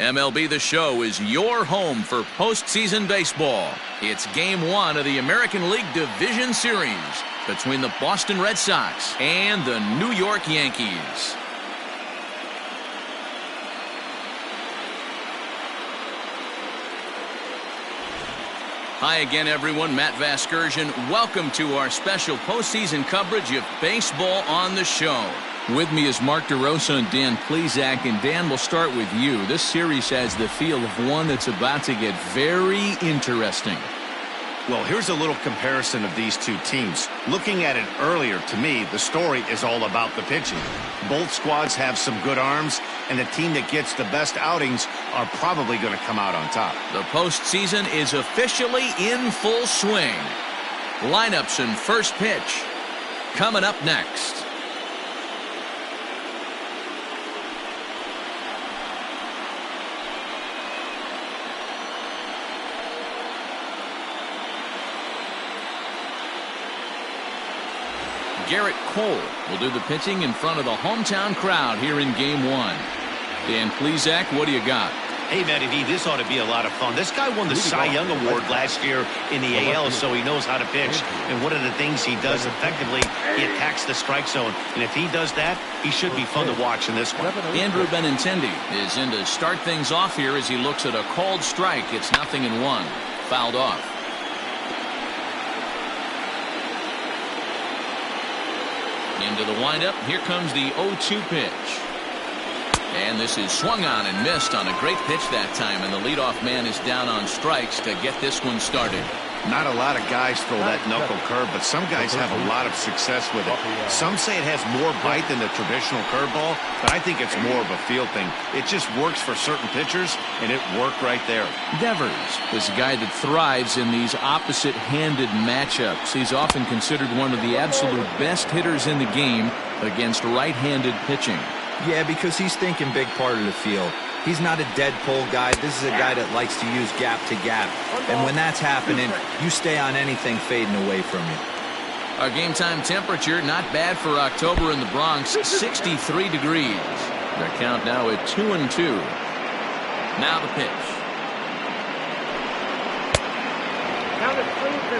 MLB The Show is your home for postseason baseball. It's Game 1 of the American League Division Series between the Boston Red Sox and the New York Yankees. Hi again, everyone. Matt Vasgersian. Welcome to our special postseason coverage of Baseball on the Show. With me is Mark DeRosa and Dan Plesac. And Dan, we'll start with you. This series has the feel of one that's about to get very interesting. Well, here's a little comparison of these two teams. Looking at it earlier, to me, the story is all about the pitching. Both squads have some good arms, and the team that gets the best outings are probably going to come out on top. The postseason is officially in full swing. Lineups and first pitch coming up next. Garrett Cole will do the pitching in front of the hometown crowd here in Game 1. Dan Plesac, what do you got? Hey, Matty V, this ought to be a lot of fun. This guy won the Cy Young Award last year in the AL, so he knows how to pitch. And one of the things he does effectively, he attacks the strike zone. And if he does that, he should be fun to watch in this one. Andrew Benintendi is in to start things off here as he looks at a called strike. It's 0-1. Fouled off. Into the windup. Here comes the 0-2 pitch. And this is swung on and missed on a great pitch that time. And the leadoff man is down on strikes to get this one started. Not a lot of guys throw that knuckle curve, but some guys have a lot of success with it. Some say it has more bite than the traditional curveball, but I think it's more of a feel thing. It just works for certain pitchers, and it worked right there. Devers is a guy that thrives in these opposite-handed matchups. He's often considered one of the absolute best hitters in the game against right-handed pitching. Yeah, because he's thinking big part of the field. He's not a dead pull guy. This is a guy that likes to use gap to gap. And when that's happening, you stay on anything fading away from you. Our game time temperature, not bad for October in the Bronx, 63 degrees. The count now at 2-2. Now the pitch.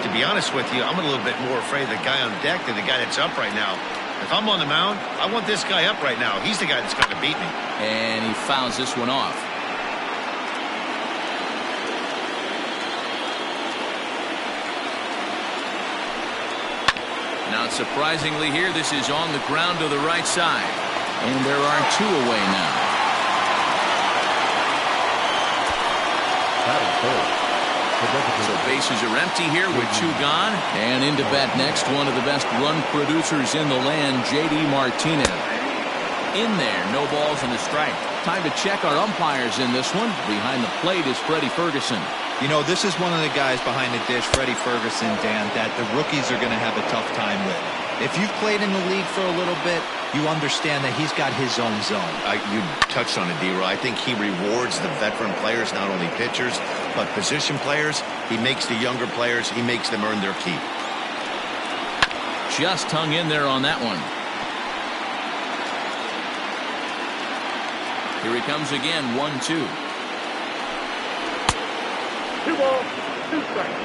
To be honest with you, I'm a little bit more afraid of the guy on deck than the guy that's up right now. If I'm on the mound, I want this guy up right now. He's the guy that's going to beat me. And he fouls this one off. Now, surprisingly here, this is on the ground to the right side. And there are two away now. So bases are empty here with two gone. And into bat next, one of the best run producers in the land, J.D. Martinez. In there, no balls and a strike. Time to check our umpires in this one. Behind the plate is Freddie Ferguson. You know, this is one of the guys behind the dish, Freddie Ferguson, Dan, that the rookies are going to have a tough time with. If you've played in the league for a little bit, you understand that he's got his own zone. You touched on it, D-Roy. I think he rewards the veteran players, not only pitchers, but position players. He makes the younger players, he makes them earn their keep. Just hung in there on that one. Here he comes again, 1-2. 2 balls, 2 strikes.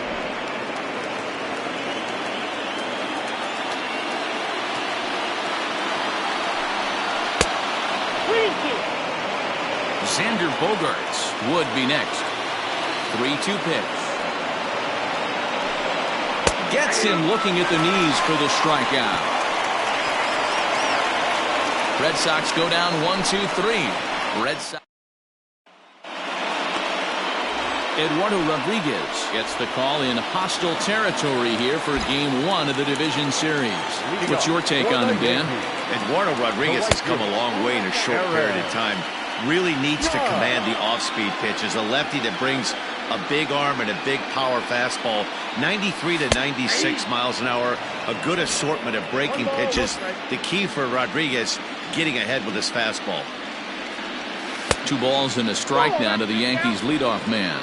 Xander Bogaerts would be next. 3-2 pitch. Gets him looking at the knees for the strikeout. Red Sox go down 1-2-3. Red Sox. Eduardo Rodriguez gets the call in hostile territory here for Game 1 of the Division Series. What's your take on him, Dan? Eduardo Rodriguez has come a long way in a short period of time. Really needs to command the off-speed pitches. A lefty that brings a big arm and a big power fastball. 93 to 96 miles an hour. A good assortment of breaking pitches. The key for Rodriguez, getting ahead with his fastball. 2 balls and a strike now to the Yankees leadoff man.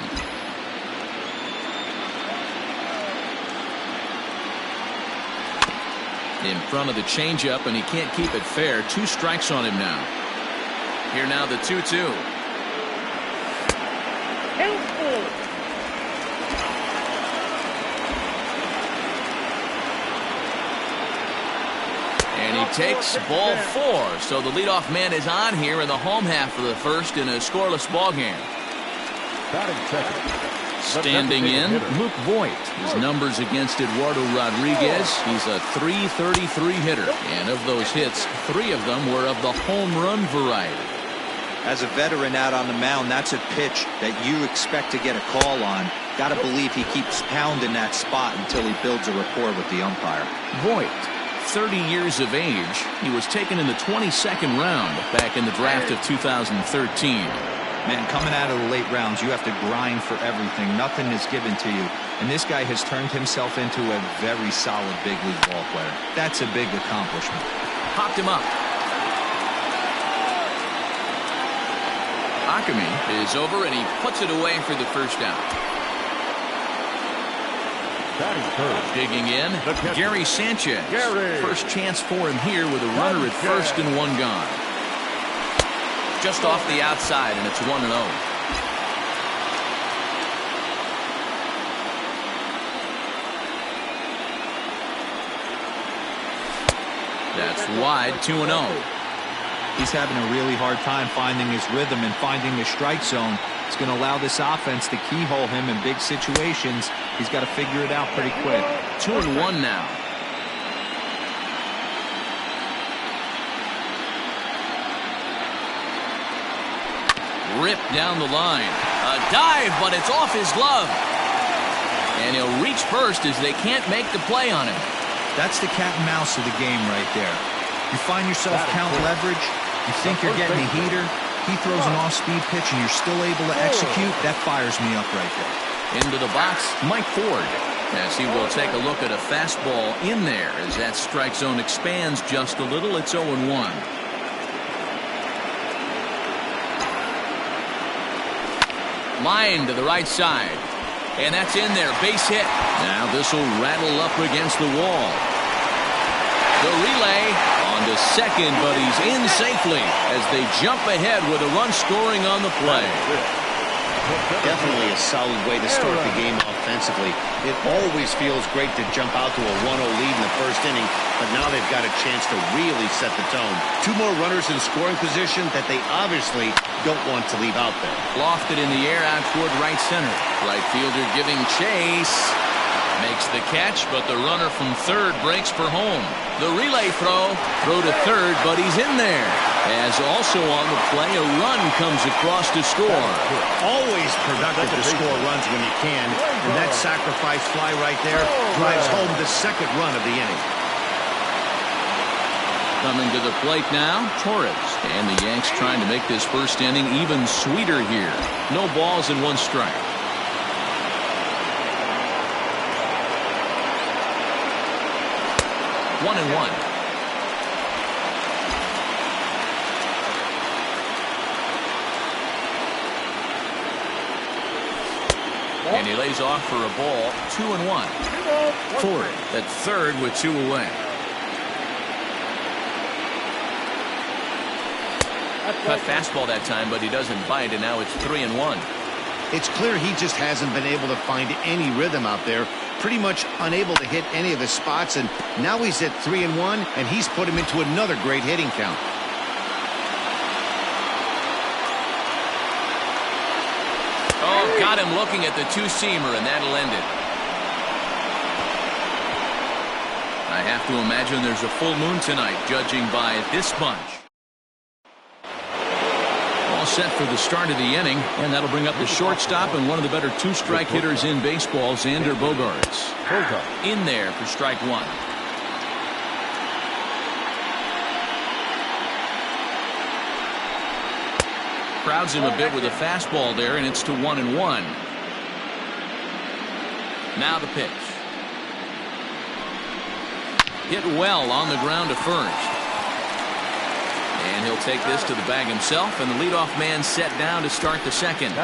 In front of the changeup, and he can't keep it fair. 2 strikes on him now. Here now the 2-2. Count 4. And he takes ball 4. So the leadoff man is on here in the home half of the first in a scoreless ball game. Standing in, Luke Voigt. His numbers against Eduardo Rodriguez. He's a .333 hitter. And of those hits, 3 of them were of the home run variety. As a veteran out on the mound, that's a pitch that you expect to get a call on. Got to believe he keeps pounding that spot until he builds a rapport with the umpire. Voigt, 30 years of age. He was taken in the 22nd round back in the draft of 2013. Man, coming out of the late rounds, you have to grind for everything. Nothing is given to you. And this guy has turned himself into a very solid big league ball player. That's a big accomplishment. Popped him up. Akemi is over, and he puts it away for the first out. Digging in, Gary Sanchez. First chance for him here with a runner at first and 1 gone. Just off the outside, and it's 1-0. That's wide, 2-0. He's having a really hard time finding his rhythm and finding the strike zone. It's going to allow this offense to keyhole him in big situations. He's got to figure it out pretty quick. 2-1 now. Ripped down the line. A dive, but it's off his glove. And he'll reach first as they can't make the play on him. That's the cat and mouse of the game right there. You find yourself count leverage. You think you're getting a heater. He throws an off-speed pitch and you're still able to execute. That fires me up right there. Into the box, Mike Ford. As he will take a look at a fastball in there as that strike zone expands just a little. It's 0-1. Line to the right side. And that's in there. Base hit. Now this will rattle up against the wall. The relay on to second, but he's in safely as they jump ahead with a run scoring on the play. Definitely a solid way to start the game offensively. It always feels great to jump out to a 1-0 lead in the first inning, but now they've got a chance to really set the tone. 2 more runners in scoring position that they obviously don't want to leave out there. Lofted in the air out toward right center. Right fielder giving chase. Makes the catch, but the runner from third breaks for home. The relay throw to third, but he's in there. As also on the play, a run comes across to score. Always productive to score runs when you can, and that sacrifice fly right there drives home the second run of the inning. Coming to the plate now, Torres. And the Yanks trying to make this first inning even sweeter here. No balls and 1 strike. One and 1. And he lays off for a ball. 2-1. Ford at third with 2 away. Cut fastball that time, but he doesn't bite, and now it's 3-1. It's clear he just hasn't been able to find any rhythm out there. Pretty much unable to hit any of his spots, and now he's at 3-1, and he's put him into another great hitting count. Oh, got him looking at the 2-seamer, and that'll end it. I have to imagine there's a full moon tonight, judging by this bunch. Set for the start of the inning, and that'll bring up the shortstop and one of the better 2-strike hitters in baseball, Xander Bogaerts. In there for strike 1. Crowds him a bit with a fastball there, and it's to 1-1. Now the pitch. Hit well on the ground to first. And he'll take this to the bag himself, and the leadoff man set down to start the second.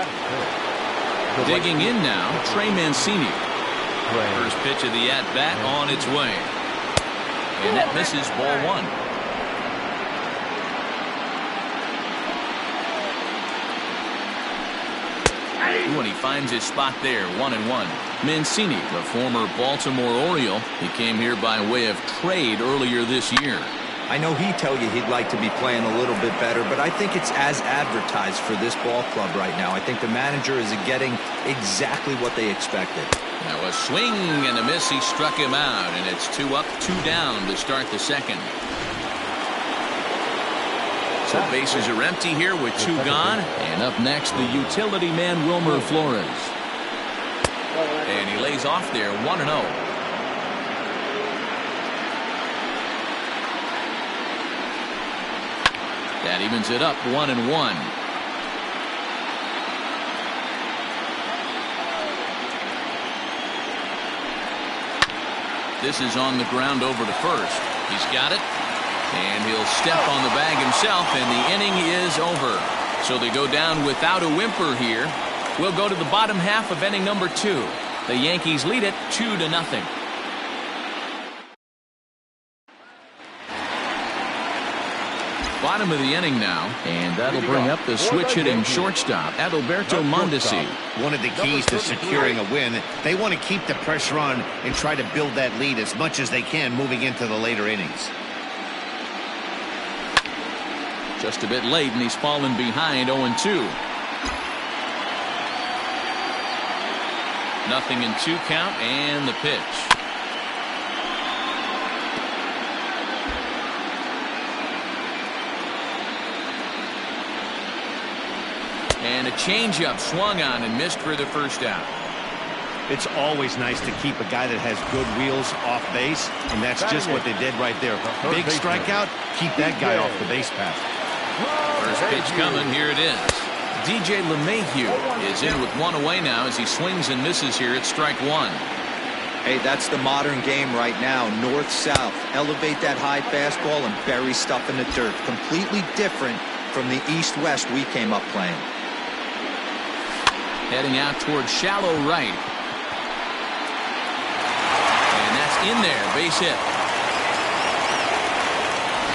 Digging in now, Trey Mancini. First pitch of the at-bat on its way. And that misses ball 1. Ooh, and he finds his spot there, 1-1. Mancini, the former Baltimore Oriole, he came here by way of trade earlier this year. I know he'd tell you he'd like to be playing a little bit better, but I think it's as advertised for this ball club right now. I think the manager is getting exactly what they expected. Now a swing and a miss. He struck him out, and it's 2 up, 2 down to start the second. So bases are empty here with 2 gone. And up next, the utility man, Wilmer Flores. And he lays off there, 1-0. That evens it up, 1-1. This is on the ground over to first. He's got it. And he'll step on the bag himself, and the inning is over. So they go down without a whimper here. We'll go to the bottom half of inning number 2. The Yankees lead it 2-0. Bottom of the inning now, and that'll bring up the switch-hitting shortstop, Adalberto Mondesi. One of the keys to securing a win, they want to keep the pressure on and try to build that lead as much as they can moving into the later innings. Just a bit late, and he's fallen behind 0-2. Nothing in 2 count, and the pitch. And a changeup swung on and missed for the first out. It's always nice to keep a guy that has good wheels off base, and that's just what they did right there. Big strikeout, keep that guy off the base path. First pitch coming, here it is. DJ LeMahieu is in with 1 away now as he swings and misses here at strike 1. Hey, that's the modern game right now. North-south. Elevate that high fastball and bury stuff in the dirt. Completely different from the east-west we came up playing. Heading out towards shallow right. And that's in there. Base hit.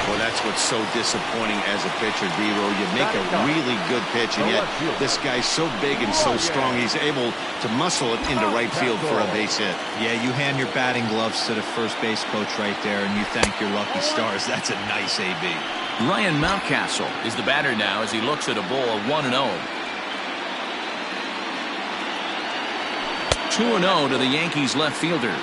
Well, that's what's so disappointing as a pitcher, D-Roll. You make a really good pitch, and yet this guy's so big and so strong, he's able to muscle it into right field for a base hit. Yeah, you hand your batting gloves to the first base coach right there, and you thank your lucky stars. That's a nice AB. Ryan Mountcastle is the batter now as he looks at a ball 1-0. 2-0 to the Yankees left fielder.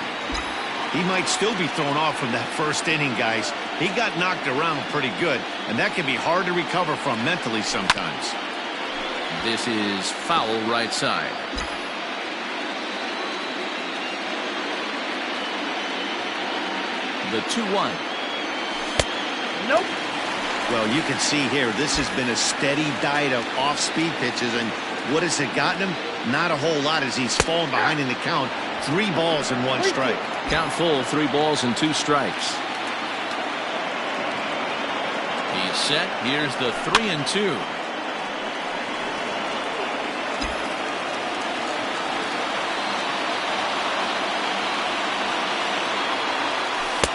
He might still be thrown off from that first inning, guys. He got knocked around pretty good, and that can be hard to recover from mentally sometimes. This is foul right side. The 2-1. Nope. Well, you can see here, this has been a steady diet of off-speed pitches, and what has it gotten him? Not a whole lot as he's fallen behind in the count. 3 balls and 1 strike. Count full, 3 balls and 2 strikes. He's set. Here's the 3-2.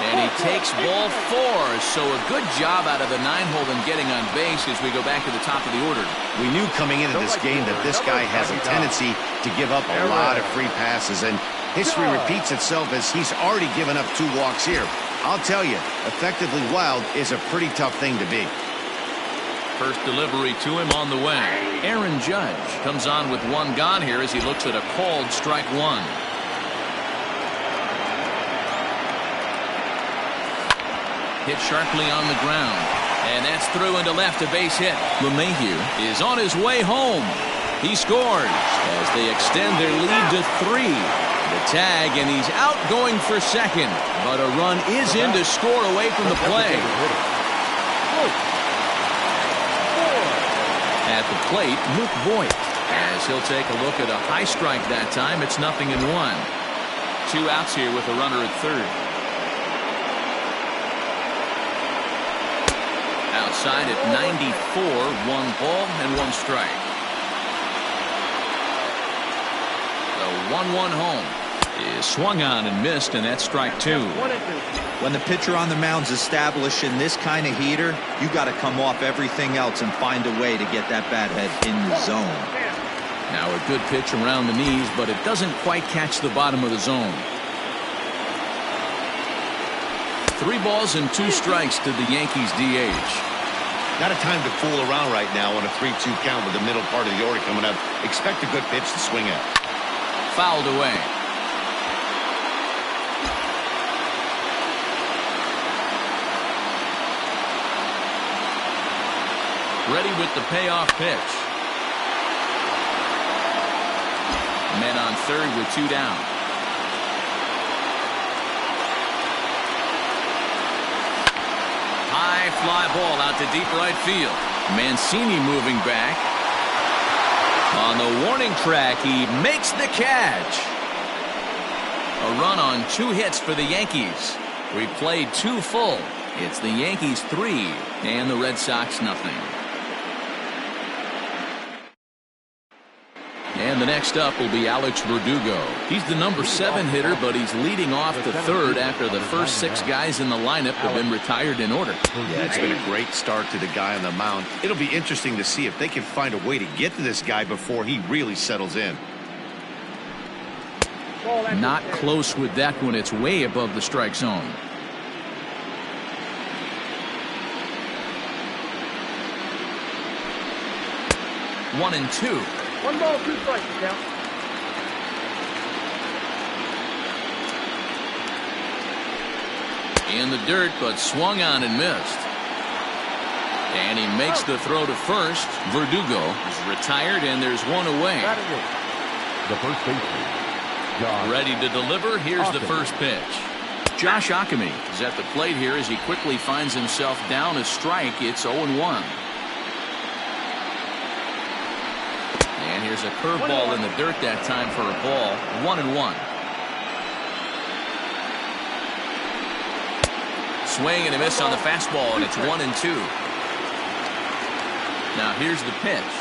And he takes ball 4. So a good job out of the 9-hole and getting on base as we go back to the top of the order. We knew coming into this game that this guy has a tendency to give up a lot of free passes, and history repeats itself as he's already given up 2 walks here. I'll tell you, effectively wild is a pretty tough thing to be. First delivery to him on the way. Aaron Judge comes on with 1 gone here as he looks at a called strike 1. Hit sharply on the ground. And that's through into left, a base hit. LeMahieu is on his way home. He scores as they extend their lead to 3. The tag, and he's out going for second. But a run is in to score away from the play. At the plate, Luke Voigt, as he'll take a look at a high strike that time. It's 0-1. 2 outs here with a runner at third. Outside at 94, 1 ball and 1 strike. The 1-1 home is swung on and missed, and that's strike 2. When the pitcher on the mound's establishing this kind of heater, you got to come off everything else and find a way to get that bat head in the zone. Now a good pitch around the knees, but it doesn't quite catch the bottom of the zone. 3 balls and 2 strikes to the Yankees DH. Not a time to fool around right now on a 3-2 count with the middle part of the order coming up. Expect a good pitch to swing at. Fouled away. Ready with the payoff pitch. Men on third with 2 down. High fly ball out to deep right field. Mancini moving back. On the warning track, he makes the catch. A run on 2 hits for the Yankees. We played 2 full. It's the Yankees 3 and the Red Sox nothing. And the next up will be Alex Verdugo. He's the number 7 hitter, but he's leading off the third after the first 6 guys in the lineup have been retired in order. Yeah, it's been a great start to the guy on the mound. It'll be interesting to see if they can find a way to get to this guy before he really settles in. Not close with that one. It's way above the strike zone. One and 2. 1 ball, 2 strikes, count. In the dirt, but swung on and missed. And he makes the throw to first. Verdugo is retired, and there's 1 away. The first baseman, Josh. Ready to deliver. Here's the first pitch. Josh Ockamy is at the plate here as he quickly finds himself down a strike. It's 0-1. And here's a curveball in the dirt that time for a ball. 1-1. Swing and a miss on the fastball, and it's 1-2. Now here's the pitch.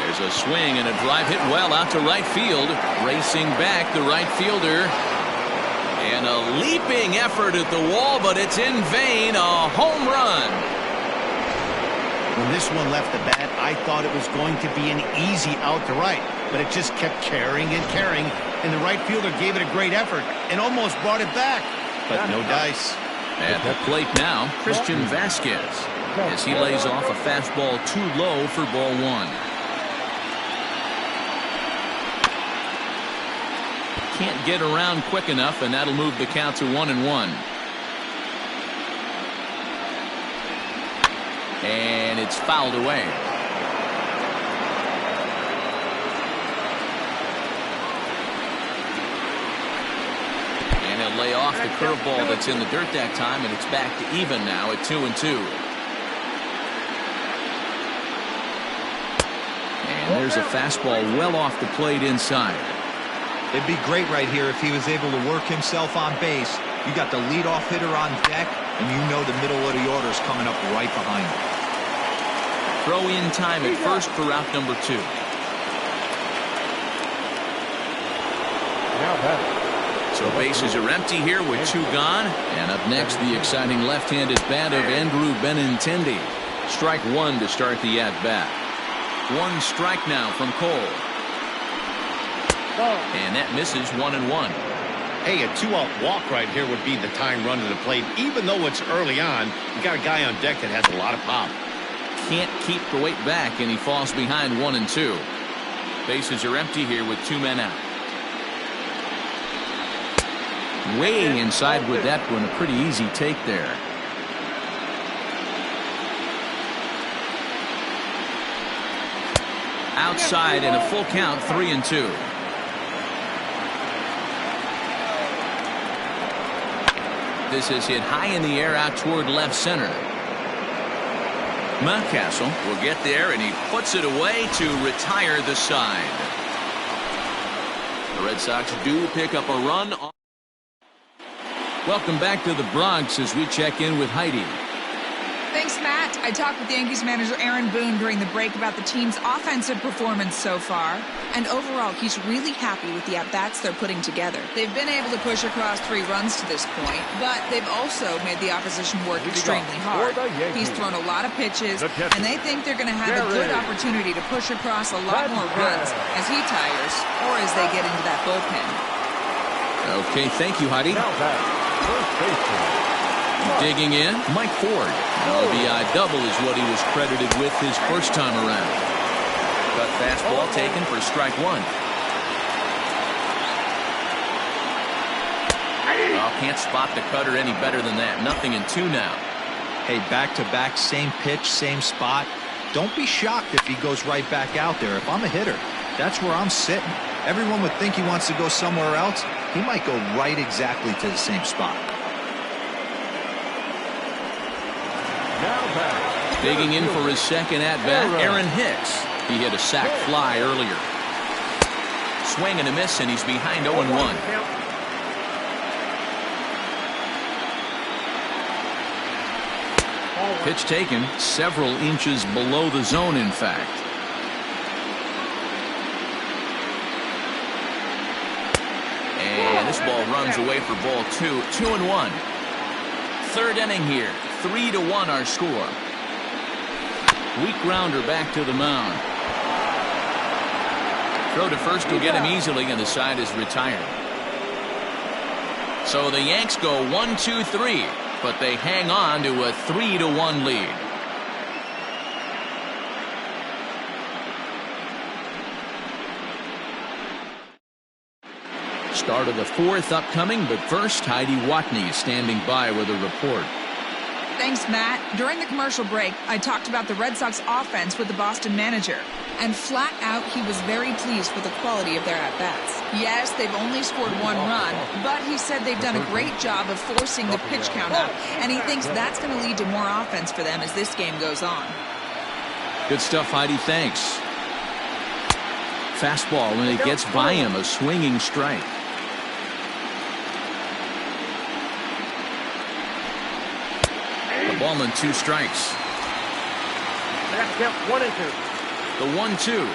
There's a swing and a drive hit well out to right field. Racing back the right fielder. And a leaping effort at the wall, but it's in vain. A home run. When this one left the bat, I thought it was going to be an easy out to right, but it just kept carrying and carrying, and the right fielder gave it a great effort and almost brought it back, but no dice. At the plate now, Christian Vasquez, as he lays off a fastball too low for ball 1. Can't get around quick enough, and that'll move the count to 1-1. And it's fouled away. And he'll lay off the curveball that's in the dirt that time, and it's back to even now at 2-2. And there's a fastball well off the plate inside. It'd be great right here if he was able to work himself on base. You got the leadoff hitter on deck, and you know the middle of the order is coming up right behind him. Throw in time at first for out number 2. So bases are empty here with 2 gone. And up next, the exciting left-handed bat of Andrew Benintendi. Strike 1 to start the at-bat. 1 strike now from Cole. And that misses 1-1. Hey, a 2-out walk right here would be the time run to the plate. Even though it's early on, you got a guy on deck that has a lot of pop. Can't keep the weight back, and he falls behind 1-2. Bases are empty here with 2 men out. Way inside with that one. A pretty easy take there. Outside and a full count, 3-2. This is hit high in the air out toward left center. Mountcastle will get there, and he puts it away to retire the side. The Red Sox do pick up a run. Welcome back to the Bronx as we check in with Heidi. Thanks, Thanks, Matt. I talked with Yankees manager Aaron Boone during the break about the team's offensive performance so far. And overall, he's really happy with the at-bats they're putting together. They've been able to push across 3 runs to this point, but they've also made the opposition work extremely hard. He's thrown a lot of pitches, and they think they're going to have a good opportunity to push across a lot more runs as he tires or as they get into that bullpen. Okay, thank you, Heidi. Digging in, Mike Ford. RBI double is what he was credited with his first time around. Cut fastball taken for strike 1. Oh, can't spot the cutter any better than that. Nothing in 2 now. Hey, back-to-back, same pitch, same spot. Don't be shocked if he goes right back out there. If I'm a hitter, that's where I'm sitting. Everyone would think he wants to go somewhere else. He might go right exactly to the same spot. Digging in for his second at-bat, Aaron Hicks. He hit a sac fly earlier. Swing and a miss, and he's behind 0-1. Pitch taken several inches below the zone, in fact. And this ball runs away for ball 2. 2-1. Third inning here. 3-1 our score. Weak grounder back to the mound. Throw to first will get him easily, and the side is retired. So the Yanks go 1-2-3, but they hang on to a 3-1 lead. Start of the 4th upcoming, but first Heidi Watney is standing by with a report. Thanks, Matt. During the commercial break, I talked about the Red Sox offense with the Boston manager. And flat out, he was very pleased with the quality of their at-bats. Yes, they've only scored 1 run, but he said they've done a great job of forcing the pitch count up, and he thinks that's going to lead to more offense for them as this game goes on. Good stuff, Heidi. Thanks. Fastball, when it gets by him, a swinging strike. The ball and 2 strikes. That's count 1 and 2. The 1-2.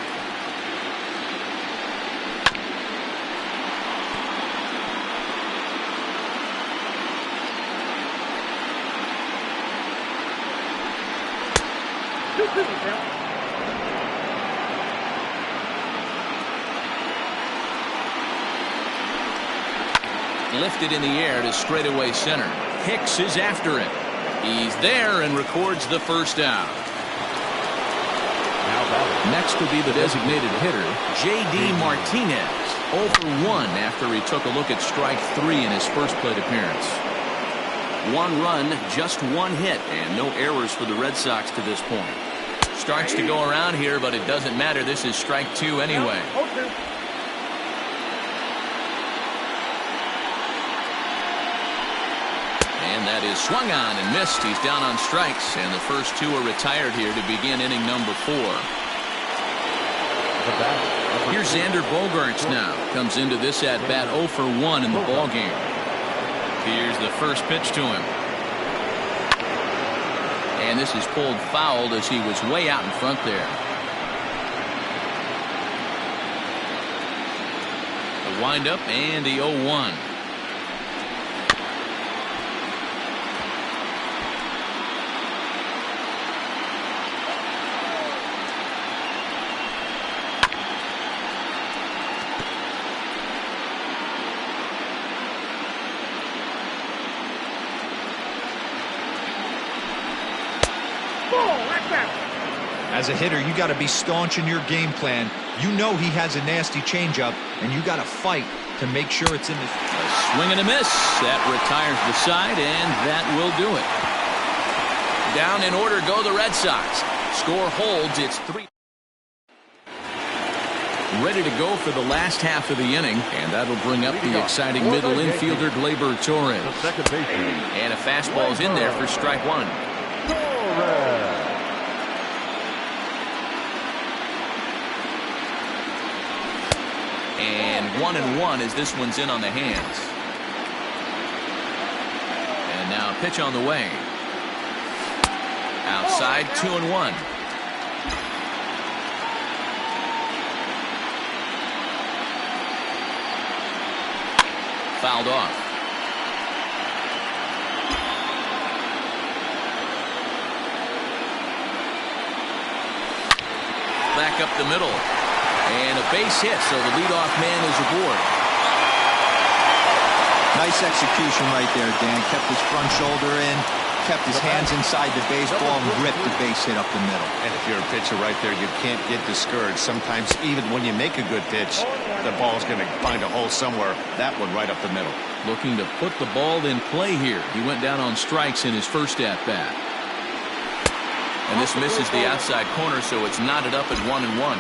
Lifted in the air to straightaway center. Hicks is after it. He's there and records the first out. Next will be the designated hitter, J.D. Martinez. 0 for 1 after he took a look at strike 3 in his first plate appearance. 1 run, just 1 hit, and no errors for the Red Sox to this point. Starts to go around here, but it doesn't matter. This is strike 2 anyway. And that is swung on and missed. He's down on strikes, and the first 2 are retired here to begin inning number 4. Here's Xander Bogaerts now. Comes into this at-bat 0 for 1 in the ballgame. Here's the first pitch to him. And this is pulled fouled as he was way out in front there. The windup and the 0-1. As a hitter, you got to be staunch in your game plan. You know he has a nasty changeup, and you got to fight to make sure it's in the... A swing and a miss. That retires the side, and that will do it. Down in order go the Red Sox. Score holds. It's 3. Ready to go for the last half of the inning, and that'll bring up the exciting middle infielder, Gleyber Torres. And a fastball is in there for strike 1. And 1-1 as this one's in on the hands. And now a pitch on the way. Outside, 2-1. Fouled off. Back up the middle. And a base hit, so the leadoff man is aboard. Nice execution right there, Dan. Kept his front shoulder in, kept his hands inside the baseball, and ripped the base hit up the middle. And if you're a pitcher right there, you can't get discouraged. Sometimes even when you make a good pitch, the ball's going to find a hole somewhere. That one right up the middle. Looking to put the ball in play here. He went down on strikes in his first at-bat. And this misses the outside corner, so it's knotted up at 1-1.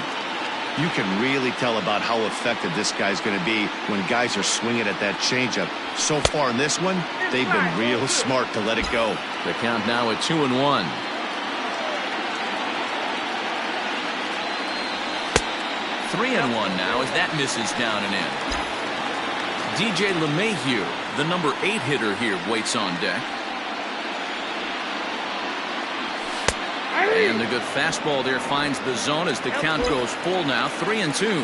You can really tell about how effective this guy's going to be when guys are swinging at that changeup. So far in this one, they've been real smart to let it go. The count now at 2-1. Three and 1 now as that misses down and in. DJ LeMahieu, the number 8 hitter here, waits on deck. And the good fastball there finds the zone as the count goes full now, 3-2.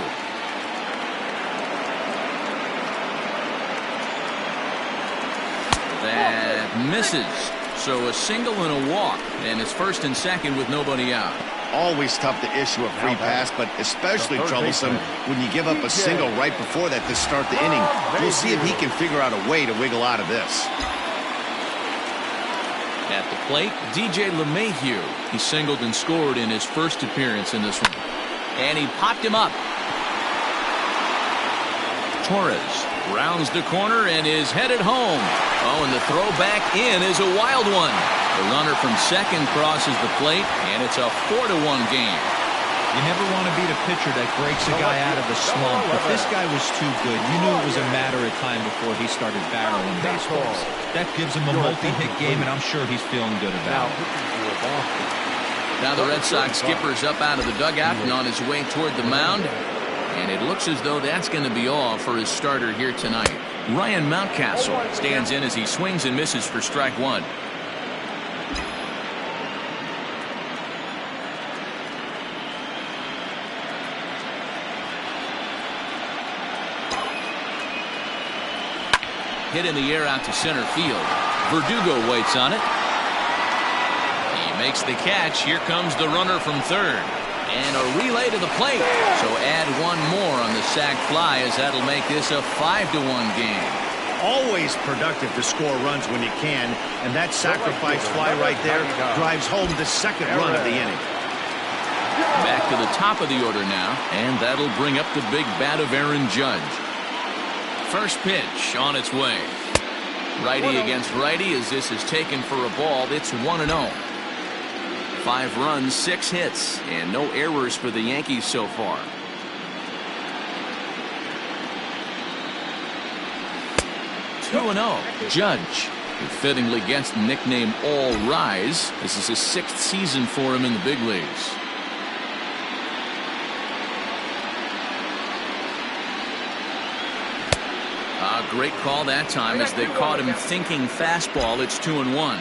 That misses. So a single and a walk, and it's first and second with nobody out. Always tough to issue a free pass, but especially troublesome when you give up a single right before that to start the inning. We'll see if he can figure out a way to wiggle out of this. At the plate, DJ LeMahieu. He singled and scored in his first appearance in this one. And he popped him up. Torres rounds the corner and is headed home. Oh, and the throw back in is a wild one. The runner from second crosses the plate, and it's a 4-1 game. You never want to beat a pitcher that breaks a guy out of the slump, but this guy was too good. You knew it was a matter of time before he started barreling baseballs. That gives him a multi-hit game, and I'm sure he's feeling good about it. Now the Red Sox skipper's up out of the dugout and on his way toward the mound. And it looks as though that's going to be all for his starter here tonight. Ryan Mountcastle stands in as he swings and misses for strike one. Hit in the air out to center field. Verdugo waits on it. He makes the catch. Here comes the runner from third. And a relay to the plate. So add one more on the sac fly as that'll make this a 5-1 game. Always productive to score runs when you can. And that sacrifice fly right there drives home the second run of the inning. Back to the top of the order now. And that'll bring up the big bat of Aaron Judge. First pitch on its way. Righty against righty as this is taken for a ball. It's 1-0. 5 runs, 6 hits, and no errors for the Yankees so far. Two 2-0. Judge, who fittingly gets the nickname All Rise. This is his 6th season for him in the big leagues. Great call that time as they caught him thinking fastball. It's 2-1.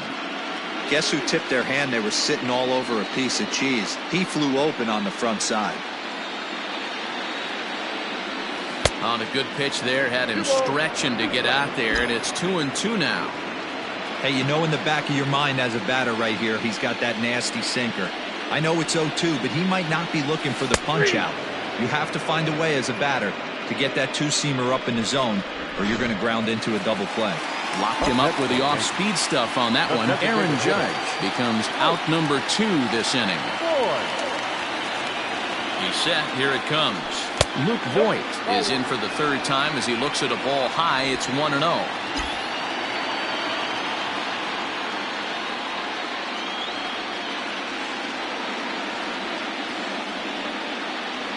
Guess who tipped their hand? They were sitting all over a piece of cheese. He flew open on the front side. On a good pitch there, had him stretching to get out there, and it's 2-2 now. Hey, you know in the back of your mind as a batter right here, he's got that nasty sinker. I know it's 0-2, but he might not be looking for the punch out. You have to find a way as a batter to get that two-seamer up in the zone, or you're going to ground into a double play. Locked him up with the off-speed stuff on that one. Aaron Judge becomes out number 2 this inning. He's set. Here it comes. Luke Voigt is in for the 3rd time as he looks at a ball high. It's 1-0.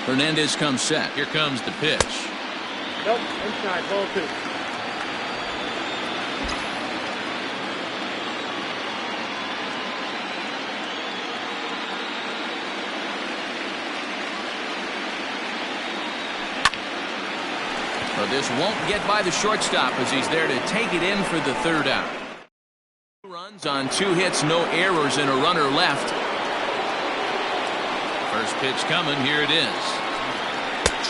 Hernandez comes set. Here comes the pitch. Nope, inside, ball 2. But this won't get by the shortstop as he's there to take it in for the 3rd out. 2 runs. runs on 2 hits, no errors, and a runner left. First pitch coming. Here it is.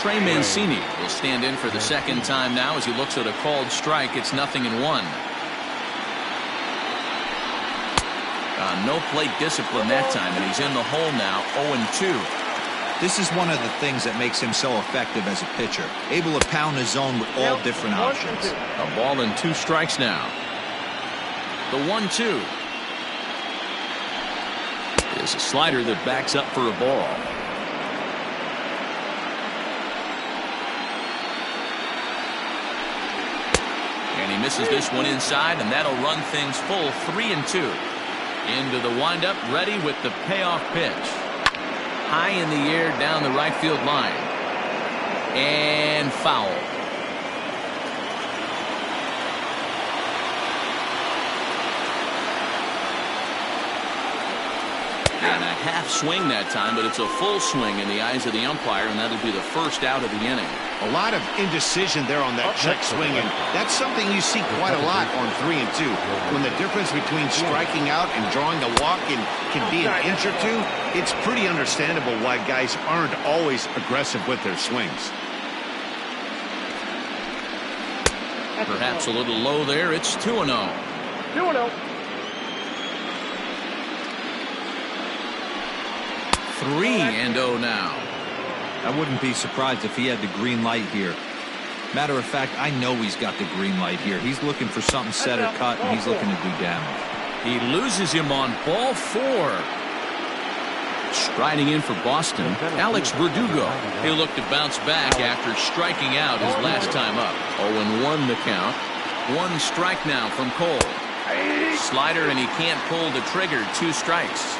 Trey Mancini will stand in for the second time now as he looks at a called strike. It's 0-1. No plate discipline that time, and he's in the hole now, 0-2. This is one of the things that makes him so effective as a pitcher. Able to pound the zone with all different options. A ball and 2 strikes now. The 1-2 is a slider that backs up for a ball. And he misses this one inside, and that'll run things full. 3-2. Into the windup, ready with the payoff pitch. High in the air down the right field line. And foul. And a half swing that time, but it's a full swing in the eyes of the umpire, and that'll be the first out of the inning. A lot of indecision there on that check swing, and that's something you see quite a lot on 3 and 2. When the difference between striking out and drawing a walk can be an inch or two, it's pretty understandable why guys aren't always aggressive with their swings. Perhaps a little low there. It's 2-0. 2-0. 3-0 now. I wouldn't be surprised if he had the green light here. Matter of fact, I know he's got the green light here. He's looking for something set or cut, and he's looking to do damage. He loses him on ball 4. Striding in for Boston, Alex Verdugo. He'll look to bounce back after striking out his last time up. 0-1 the count. 1 strike now from Cole. Slider, and he can't pull the trigger. 2 strikes.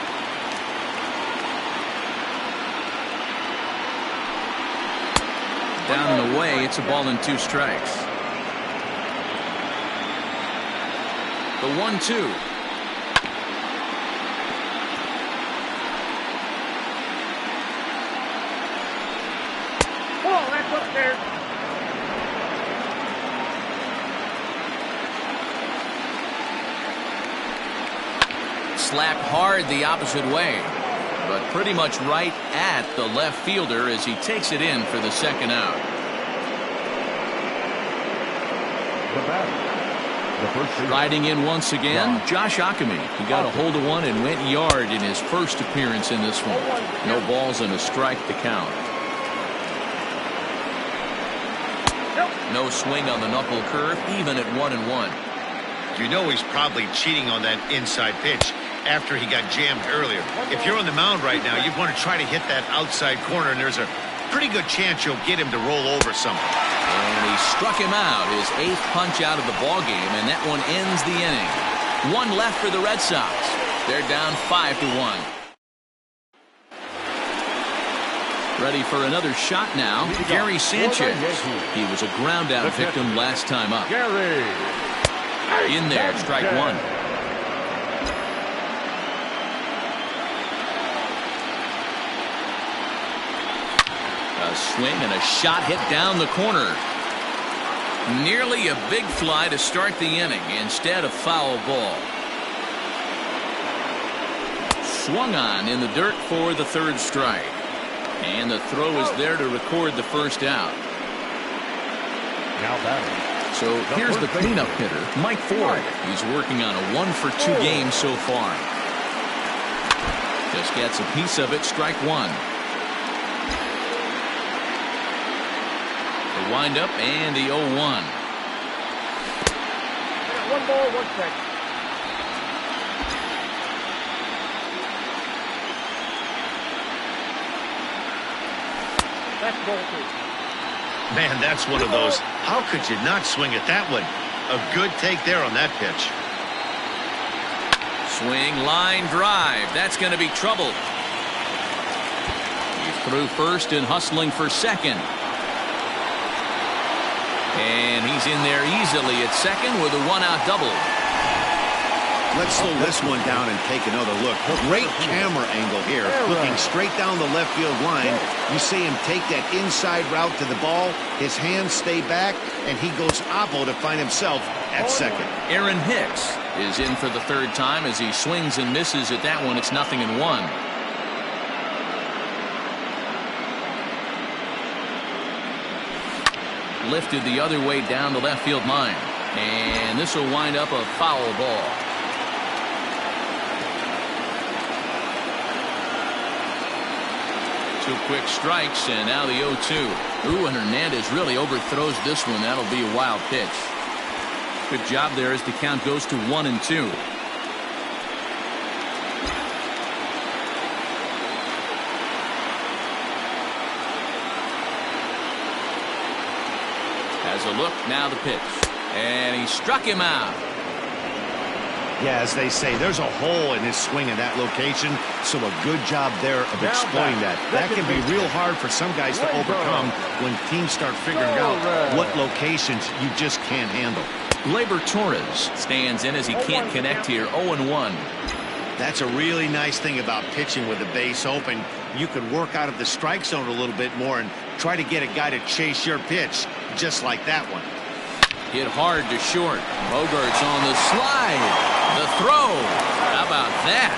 Down and away. It's a ball and 2 strikes. The 1-2. Oh, that's up there. Slapped hard the opposite way, but pretty much right at the left fielder as he takes it in for the second out. Riding in once again, Josh Ockamy. He got a hold of one and went yard in his first appearance in this one. No balls and a strike to count. No swing on the knuckle curve, even at 1-1. You know he's probably cheating on that inside pitch after he got jammed earlier. If you're on the mound right now, you want to try to hit that outside corner, and there's a pretty good chance you'll get him to roll over something. And he struck him out, his 8th punch out of the ball game, and that one ends the inning. 1 left for the Red Sox. They're down 5-1. Ready for another shot now, Gary Sanchez. He was a ground out victim last time up. In there, strike 1. A swing and a shot hit down the corner. Nearly a big fly to start the inning instead of foul ball. Swung on in the dirt for the 3rd strike. And the throw is there to record the first out. So here's the cleanup hitter, Mike Ford. He's working on a 1-for-2 game so far. Just gets a piece of it, strike 1. The windup and the 0-1. 1 ball, 1 strike. That's ball 2. Man, that's one of those. How could you not swing at that one? A good take there on that pitch. Swing, line drive. That's going to be trouble. He's through first and hustling for second. And he's in there easily at second with a 1-out double. Let's slow this one down and take another look. Great camera angle here, looking straight down the left field line. You see him take that inside route to the ball. His hands stay back, and he goes oppo to find himself at second. Aaron Hicks is in for the third time as he swings and misses at that one. It's 0-1. Lifted the other way down the left field line. And this will wind up a foul ball. Two quick strikes, and now the 0-2. Ooh, and Hernandez really overthrows this one. That'll be a wild pitch. Good job there as the count goes to 1-2. Has a look, now the pitch. And he struck him out. Yeah, as they say, there's a hole in his swing in that location, so a good job there of exploiting that. That can be real hard for some guys to overcome when teams start figuring out what locations you just can't handle. Gleyber Torres stands in as he can't connect here. 0-1. That's a really nice thing about pitching with the base open. You can work out of the strike zone a little bit more and try to get a guy to chase your pitch, just like that one. Hit hard to short. Bogart's on the slide. The throw. How about that?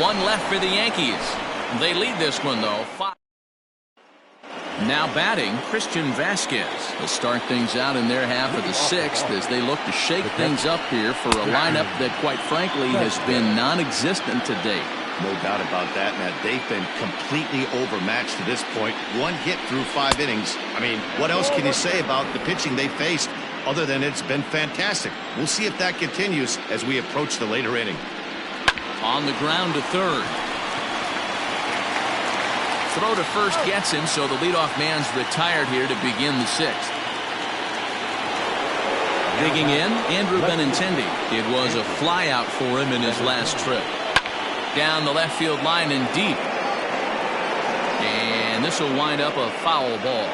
One left for the Yankees. They lead this one, though. Now batting, Christian Vasquez. They'll start things out in their half of the sixth as they look to shake things up here for a lineup that, quite frankly, has been non-existent to date. No doubt about that, Matt. They've been completely overmatched to this point. One hit through 5 innings. I mean, what else can you say about the pitching they faced other than it's been fantastic? We'll see if that continues as we approach the later inning. On the ground to third. Throw to first gets him, so the leadoff man's retired here to begin the sixth. Digging in, Andrew Benintendi. It was a flyout for him in his last trip. Down the left field line and deep. And this will wind up a foul ball.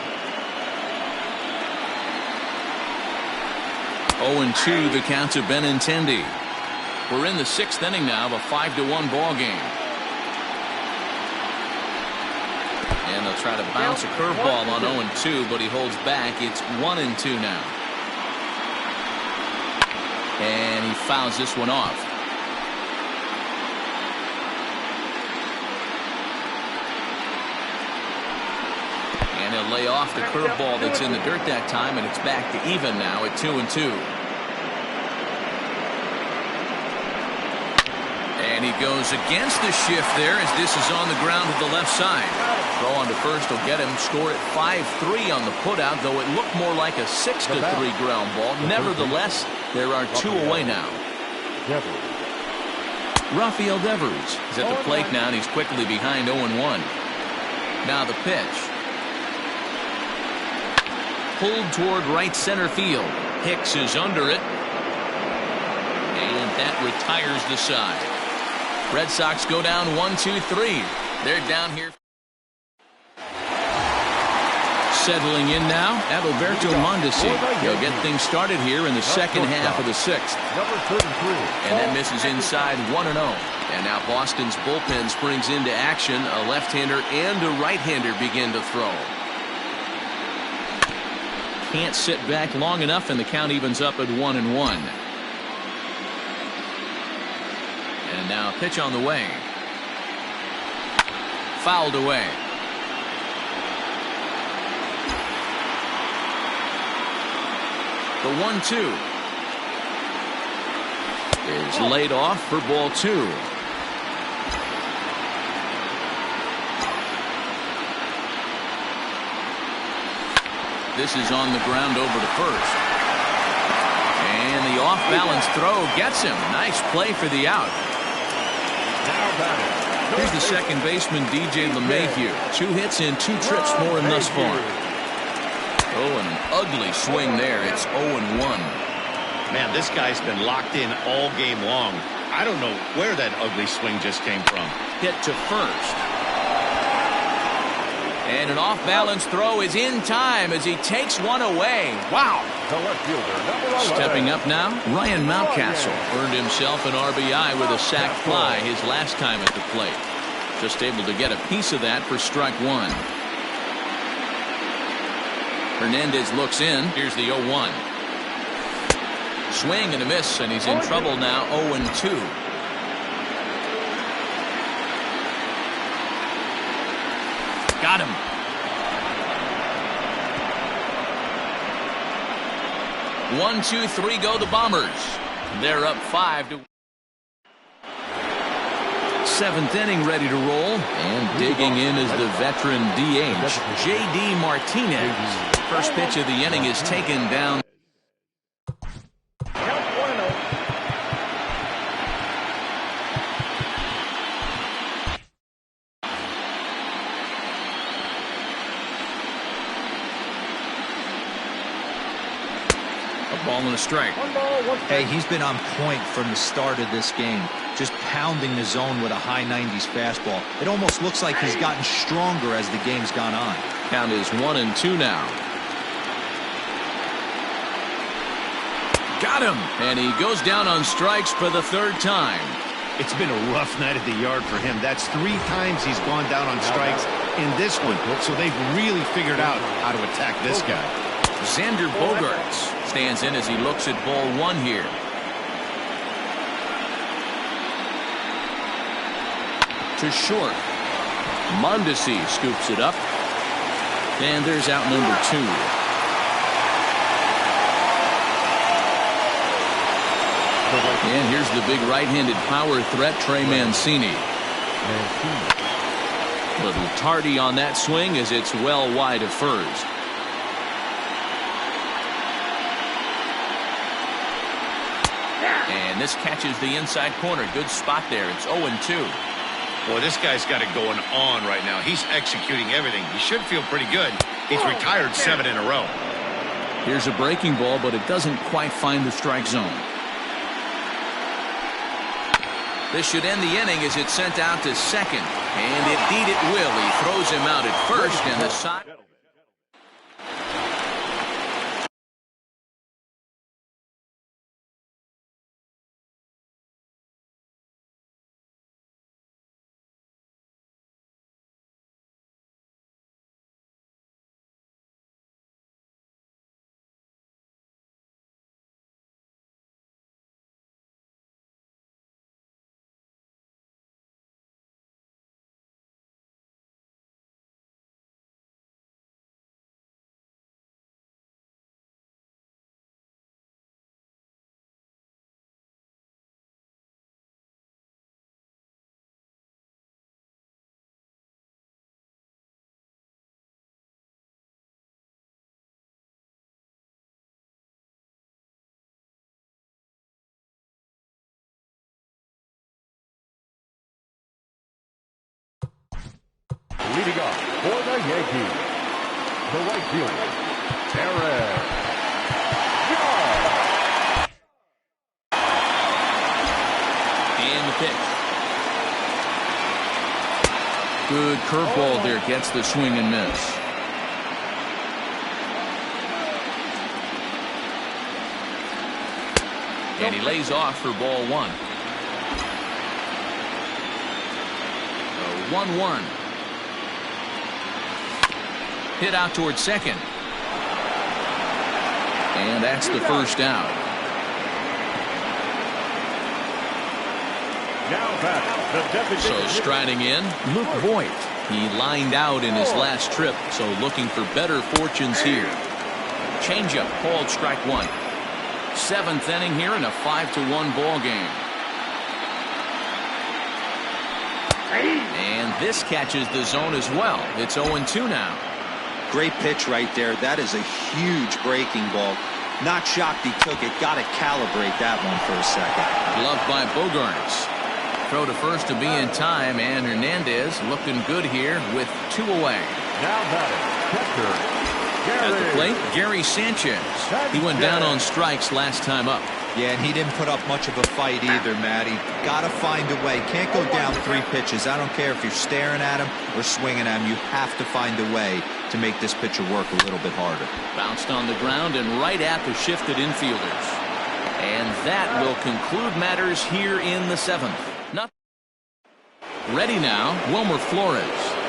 0-2 the count to Benintendi. We're in the sixth inning now of a 5-1 ball game. And they'll try to bounce a curveball on 0-2, but he holds back. It's 1-2 now. And he fouls this one off. And he'll lay off the curveball that's in the dirt that time, and it's back to even now at 2-2. And he goes against the shift there as this is on the ground to the left side. Throw on to first will get him. Score at 5-3 on the putout, though it looked more like a 6-3 ground ball. Nevertheless, there are 2 away now. Rafael Devers is at the plate now, and he's quickly behind 0-1. Now the pitch. Pulled toward right center field. Hicks is under it. And that retires the side. Red Sox go down 1-2-3. They're down here. Settling in now, Adalberto Mondesi. He'll get things started here in the second half of the sixth. And that misses inside 1-0. And now Boston's bullpen springs into action. A left-hander and a right-hander begin to throw. Can't sit back long enough, and the count evens up at 1-1. And now pitch on the way. Fouled away. The 1-2 is laid off for ball 2. This is on the ground over to first. And the off-balance throw gets him. Nice play for the out. Here's the second baseman, DJ LeMahieu. 2 hits and 2 trips for him thus far. Oh, and an ugly swing there. It's 0-1. Man, this guy's been locked in all game long. I don't know where that ugly swing just came from. Hit to first. And an off-balance throw is in time as he takes one away. Wow. Stepping up now, Ryan Mountcastle earned himself an RBI with a sac fly his last time at the plate. Just able to get a piece of that for strike 1. Hernandez looks in. Here's the 0-1. Swing and a miss, and he's in trouble now. 0-2. Got him. One, two, three, go the Bombers. They're up 5-1. Seventh inning, ready to roll, and digging in is the veteran DH, J.D. Martinez. First pitch of the inning is taken down. Ball and a strike. Hey, he's been on point from the start of this game. Just pounding the zone with a high 90s fastball. It almost looks like he's gotten stronger as the game's gone on. Count is 1-2 now. Got him. And he goes down on strikes for the third time. It's been a rough night at the yard for him. That's 3 times he's gone down on strikes in this one. So they've really figured out how to attack this guy. Xander Bogaerts stands in as he looks at ball 1 here. To short. Mondesi scoops it up. And there's out number 2. And here's the big right-handed power threat, Trey Mancini. Little tardy on that swing as it's well wide of first. And this catches the inside corner. Good spot there. It's 0-2. Boy, this guy's got it going on right now. He's executing everything. He should feel pretty good. He's retired 7 in a row. Here's a breaking ball, but it doesn't quite find the strike zone. This should end the inning as it's sent out to second. And indeed it will. He throws him out at first, and the side. Leading up for the Yankees, the right fielder, Aaron. And the pitch. Good curveball there. Gets the swing and miss. And he lays off for ball 1. 1-1. Hit out towards second. And that's the first out. So striding in, Luke Voigt. He lined out in his last trip, so looking for better fortunes here. Changeup called strike 1. 7th inning here in a 5-1 ball game. And this catches the zone as well. It's 0-2 now. Great pitch right there. That is a huge breaking ball. Not shocked he took it. Got to calibrate that one for a second. Gloved by Bogaerts. Throw to first to be in time, and Hernandez looking good here with 2 away. Now batting, catcher, At the plate, Gary Sanchez. He went down on strikes last time up. Yeah, and he didn't put up much of a fight either, Matty. Got to find a way. Can't go down 3 pitches. I don't care if you're staring at him or swinging at him. You have to find a way to make this pitcher work a little bit harder. Bounced on the ground and right at the shifted infielders. And that will conclude matters here in the 7th. Ready now, Wilmer Flores.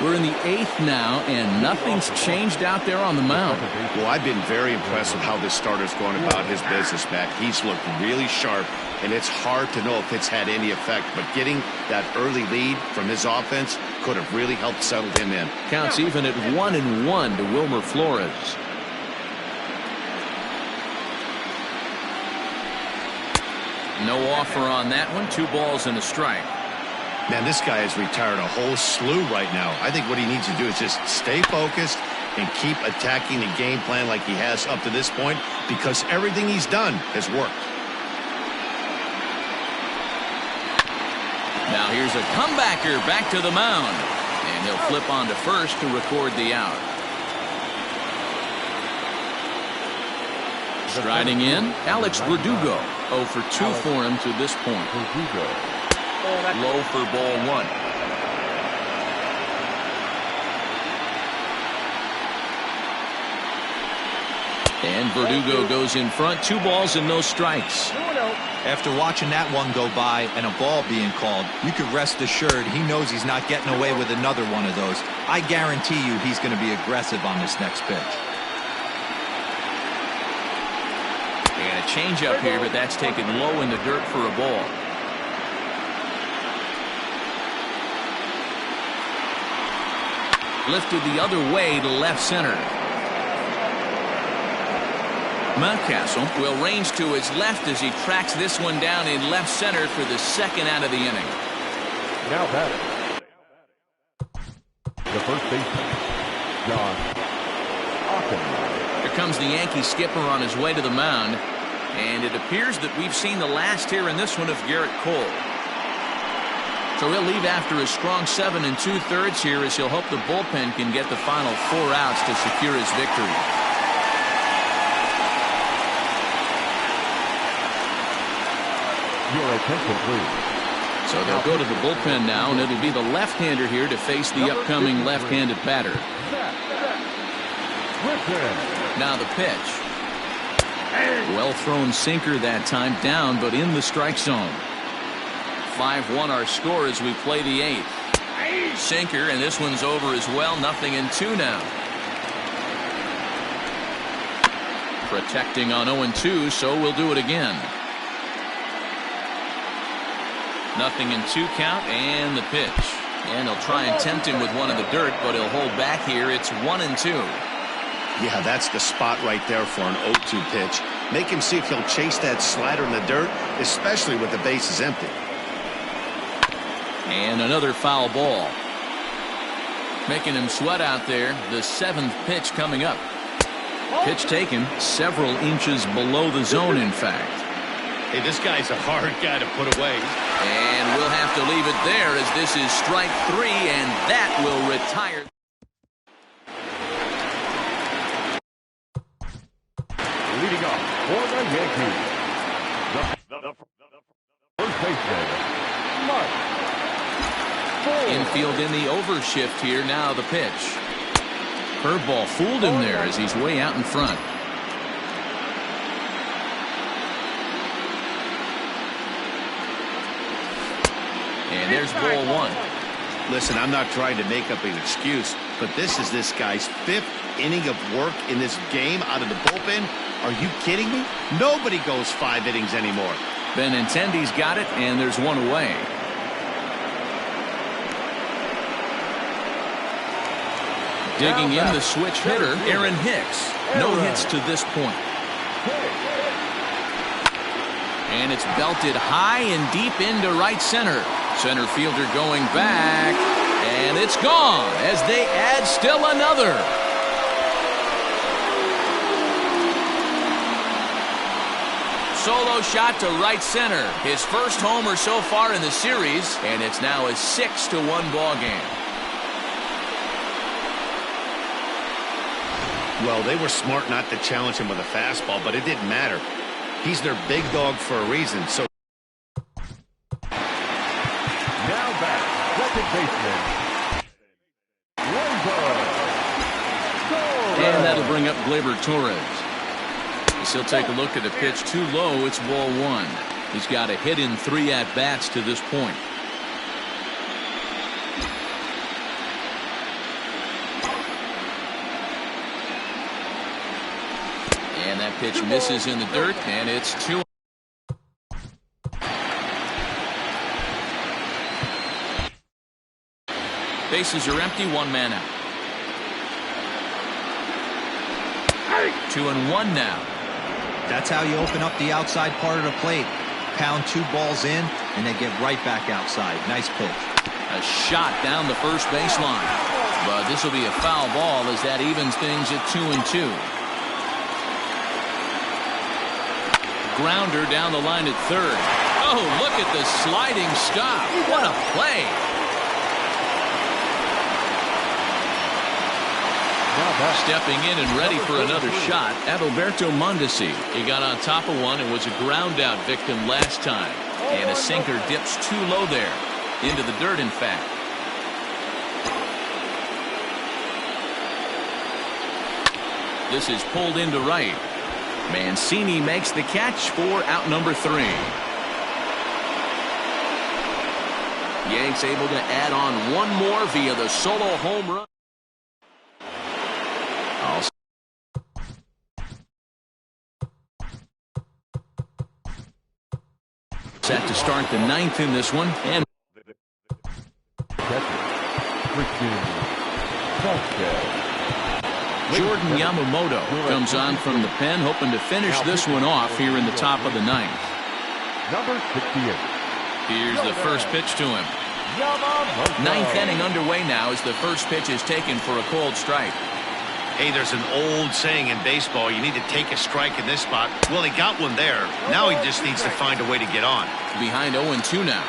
We're in the 8th now, and nothing's changed out there on the mound. Well, I've been very impressed with how this starter's going about his business, Matt. He's looked really sharp, and it's hard to know if it's had any effect. But getting that early lead from his offense could have really helped settle him in. Counts even at 1-1 to Wilmer Flores. No offer on that one. 2 balls and a strike. Man, this guy has retired a whole slew right now. I think what he needs to do is just stay focused and keep attacking the game plan like he has up to this point, because everything he's done has worked. Now here's a comebacker back to the mound, and he'll flip on to first to record the out. Striding in, Alex Verdugo. 0 for 2 for him to this point. Low for ball 1. And Verdugo goes in front. 2 balls and no strikes. After watching that one go by and a ball being called, you can rest assured he knows he's not getting away with another one of those. I guarantee you he's going to be aggressive on this next pitch. And a changeup here, but that's taken low in the dirt for a ball. Lifted the other way to left center. Mountcastle will range to his left as he tracks this one down in left center for the 2nd out of the inning. Now batting, the first baseman, John Hockenheim. Here comes the Yankee skipper on his way to the mound, and it appears that we've seen the last here in this one of Garrett Cole. So he'll leave after a strong 7 2/3 here, as he'll hope the bullpen can get the final 4 outs to secure his victory. Your attention, please. So they'll go to the bullpen now, and it'll be the left-hander here to face the upcoming left-handed batter. Now the pitch. Well-thrown sinker that time, down but in the strike zone. 5-1 our score as we play the 8th. Sinker, and this one's over as well. 0-2 now. Protecting on 0-2, so we'll do it again. 0-2 count, and the pitch. And he'll try and tempt him with one in the dirt, but he'll hold back here. It's 1-2. Yeah, that's the spot right there for an 0-2 pitch. Make him see if he'll chase that slider in the dirt, especially with the bases empty. And another foul ball. Making him sweat out there. The 7th pitch coming up. Pitch taken several inches below the zone, in fact. Hey, this guy's a hard guy to put away. And we'll have to leave it there, as this is strike 3, and that will retire. Leading off for the Yankees, the first baseman, Mark. Infield in the overshift here. Now the pitch. Curveball fooled him there as he's way out in front. And there's ball 1. Listen, I'm not trying to make up an excuse, but this is this guy's 5th inning of work in this game out of the bullpen. Are you kidding me? Nobody goes 5 innings anymore. Benintendi's got it, and there's one away. Digging in the switch hitter, Aaron Hicks. No hits to this point. And it's belted high and deep into right center. Center fielder going back, and it's gone as they add still another. Solo shot to right center. His first homer so far in the series, and it's now a 6-1 ball game. Well, they were smart not to challenge him with a fastball, but it didn't matter. He's their big dog for a reason. So Now back, second baseman, And that'll bring up Gleyber Torres. As he'll take a look at the pitch too low. It's ball 1. He's got a hit in 3 at-bats to this point. And that pitch misses in the dirt, and it's 2. Bases are empty, 1 man out. 2-1 now. That's how you open up the outside part of the plate. Pound 2 balls in, and they get right back outside. Nice pitch. A shot down the first baseline. But this will be a foul ball as that evens things at 2-2. Grounder down the line at third. Oh, look at the sliding stop. What a play. Stepping in and ready for another shot, Adalberto Mondesi. He got on top of one and was a ground out victim last time. And a sinker dips too low there. Into the dirt, in fact. This is pulled into right. Mancini makes the catch for out number 3. Yanks able to add on one more via the solo home run. Set to start the 9th in this one. And Jordan Yamamoto comes on from the pen, hoping to finish this one off here in the top of the 9th. Number 68. Here's the first pitch to him. 9th inning underway now as the first pitch is taken for a cold strike. Hey, there's an old saying in baseball, you need to take a strike in this spot. Well, he got one there. Now he just needs to find a way to get on. Behind 0-2 now.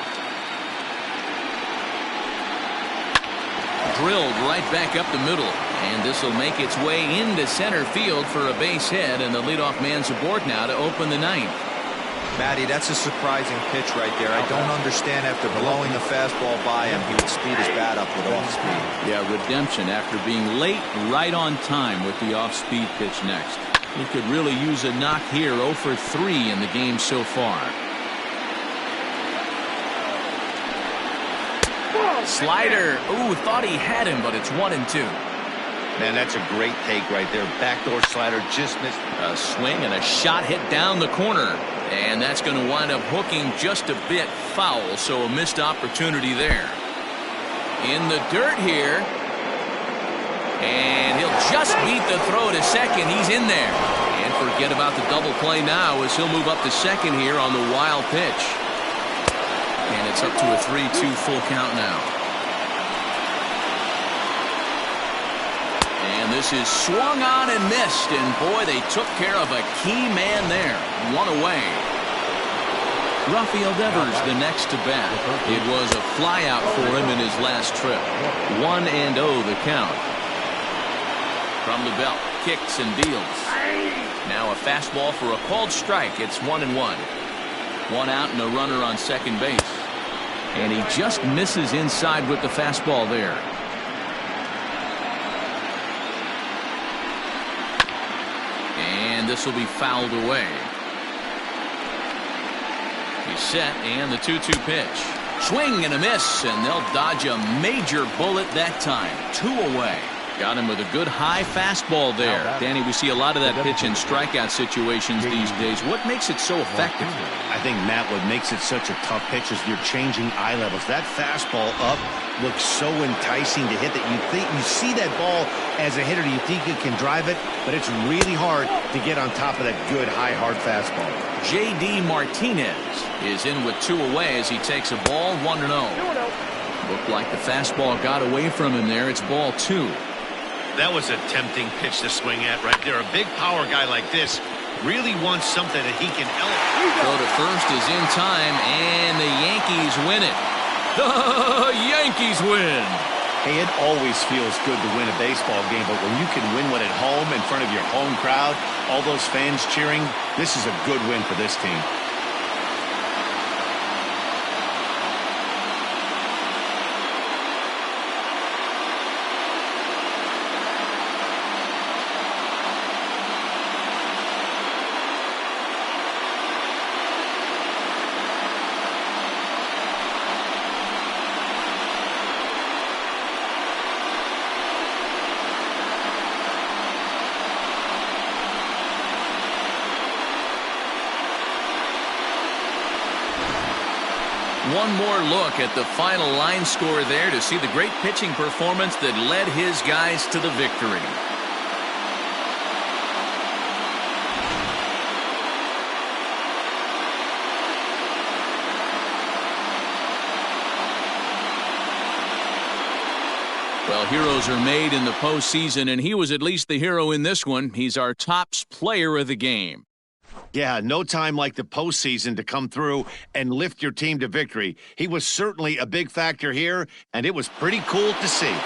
Drilled right back up the middle. And this will make its way into center field for a base hit, and the leadoff man's aboard now to open the 9th. Matty, that's a surprising pitch right there. I don't understand after blowing a fastball by him, he would speed his bat up with off speed. Yeah, redemption after being late, right on time with the off-speed pitch next. He could really use a knock here. 0 for 3 in the game so far. Slider. Ooh, thought he had him, but it's 1-2. Man, that's a great take right there. Backdoor slider just missed. A swing and a shot hit down the corner. And that's going to wind up hooking just a bit foul, so a missed opportunity there. In the dirt here. And he'll just beat the throw to second. He's in there. And forget about the double play now as he'll move up to second here on the wild pitch. And it's up to a 3-2 full count now. And this is swung on and missed, and boy, they took care of a key man there. 1 away. Rafael Devers the next to bat. It was a flyout for him in his last trip. 1-0 the count. From the belt, kicks and deals. Now a fastball for a called strike. It's 1-1. 1 out and a runner on second base. And he just misses inside with the fastball there. And this will be fouled away. He's set, and the 2-2 pitch. Swing and a miss, and they'll dodge a major bullet that time. 2 away. Got him with a good high fastball there. Danny, we see a lot of that pitch in strikeout situations these days. What makes it so effective? I think, Matt, what makes it such a tough pitch is you're changing eye levels. That fastball up looks so enticing to hit that you see that ball as a hitter, you think you can drive it, but it's really hard to get on top of that good high hard fastball. J.D. Martinez is in with 2 away as he takes a ball. 1-0. Looked like the fastball got away from him there. It's ball 2. That was a tempting pitch to swing at right there. A big power guy like this really wants something that he can elevate. Throw to first is in time, and the Yankees win it. The Yankees win. Hey, it always feels good to win a baseball game, but when you can win one at home in front of your home crowd, all those fans cheering, this is a good win for this team. One more look at the final line score there to see the great pitching performance that led his guys to the victory. Well, heroes are made in the postseason, and he was at least the hero in this one. He's our top player of the game. Yeah, no time like the postseason to come through and lift your team to victory. He was certainly a big factor here, and it was pretty cool to see.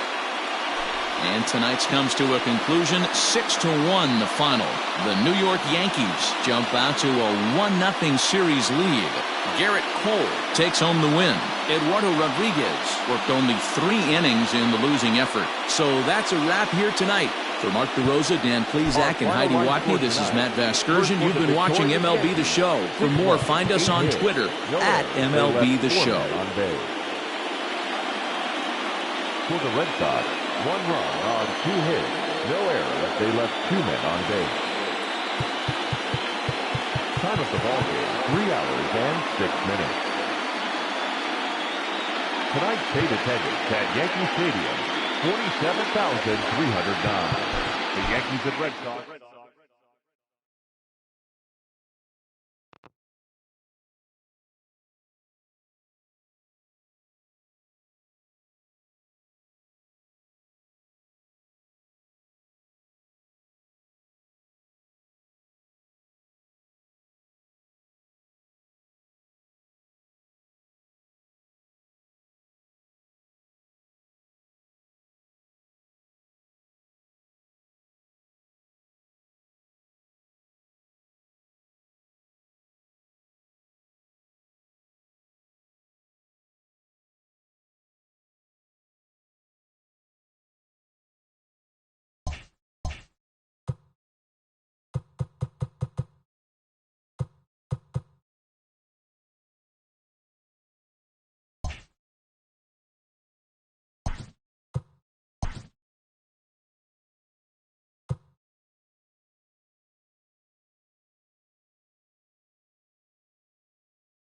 And tonight's comes to a conclusion, 6-1 the final. The New York Yankees jump out to a 1-0 series lead. Garrett Cole takes home the win. Eduardo Rodriguez worked only 3 innings in the losing effort. So that's a wrap here tonight. For Mark DeRosa, Dan Plesac, and Heidi Watney, this is Matt Vasgersian. You've been watching MLB The Show. For more, find us on Twitter at MLB The Show. For the Red Sox, 1 run on 2 hits. No errors. They left 2 men on base. Time of the ballgame, 3 hours and 6 minutes. Tonight's state attendance at Yankee Stadium, 47,309. The Yankees and Red Sox.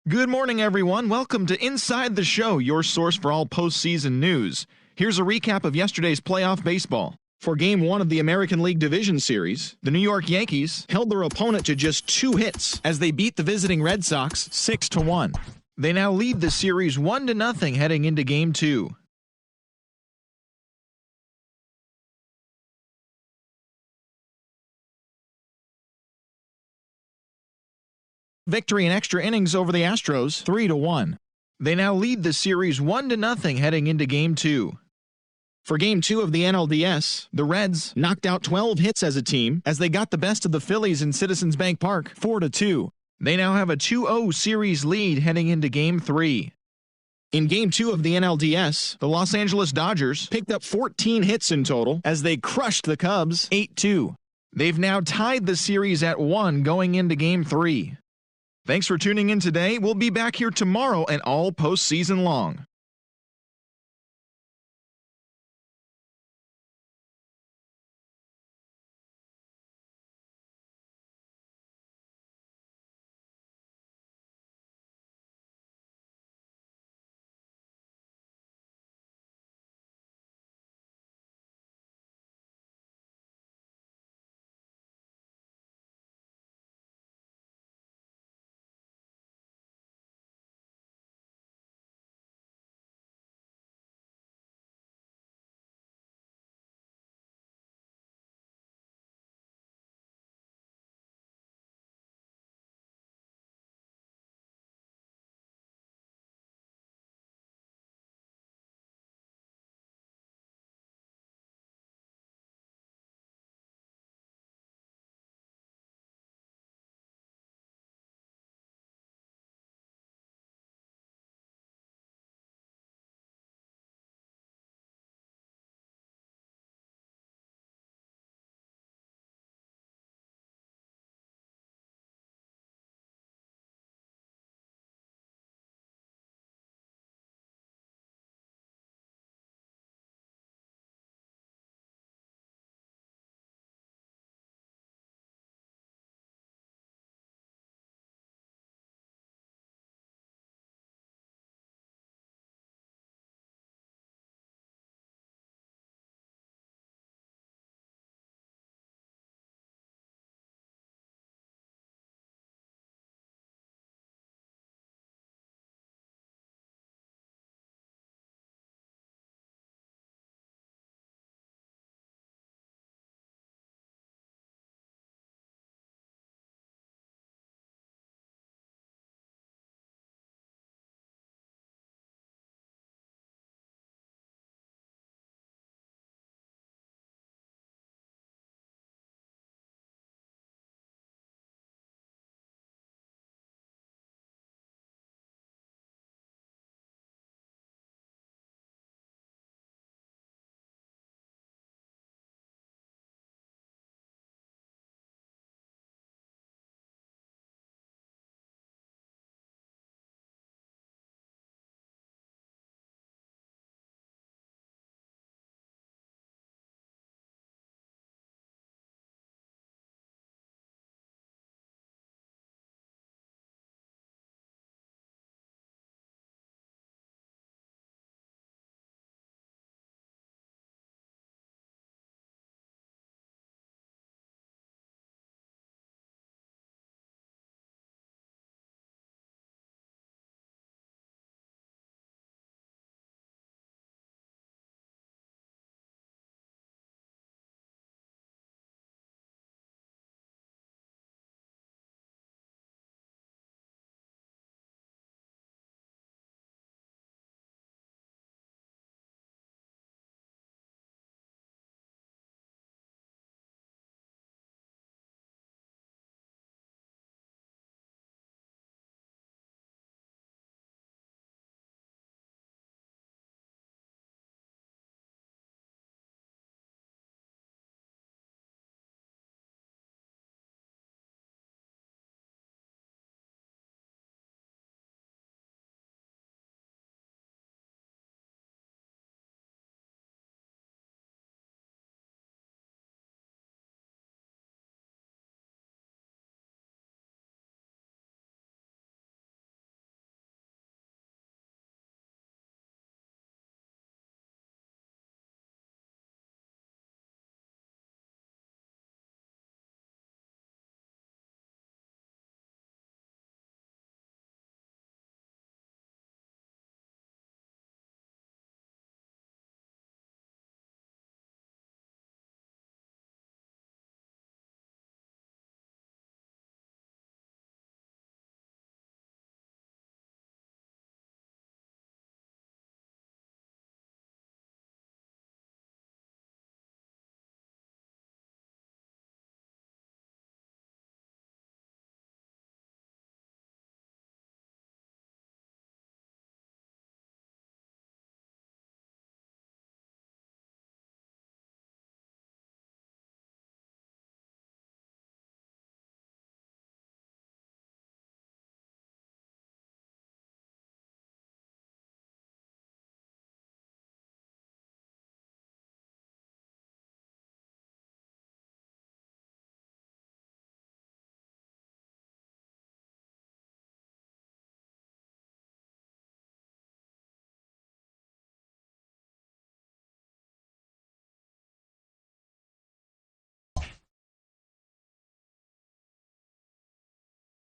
Good morning, everyone. Welcome to Inside the Show, your source for all postseason news. Here's a recap of yesterday's playoff baseball. For Game 1 of the American League Division Series, the New York Yankees held their opponent to just 2 hits as they beat the visiting Red Sox 6-1. They now lead the series 1-0 heading into Game 2. Victory in extra innings over the Astros 3-1. They now lead the series 1-0 heading into Game 2. For Game 2 of the NLDS, the Reds knocked out 12 hits as a team as they got the best of the Phillies in Citizens Bank Park 4-2. They now have a 2-0 series lead heading into Game 3. In Game 2 of the NLDS, the Los Angeles Dodgers picked up 14 hits in total as they crushed the Cubs 8-2. They've now tied the series at 1 going into Game 3. Thanks for tuning in today. We'll be back here tomorrow and all postseason long.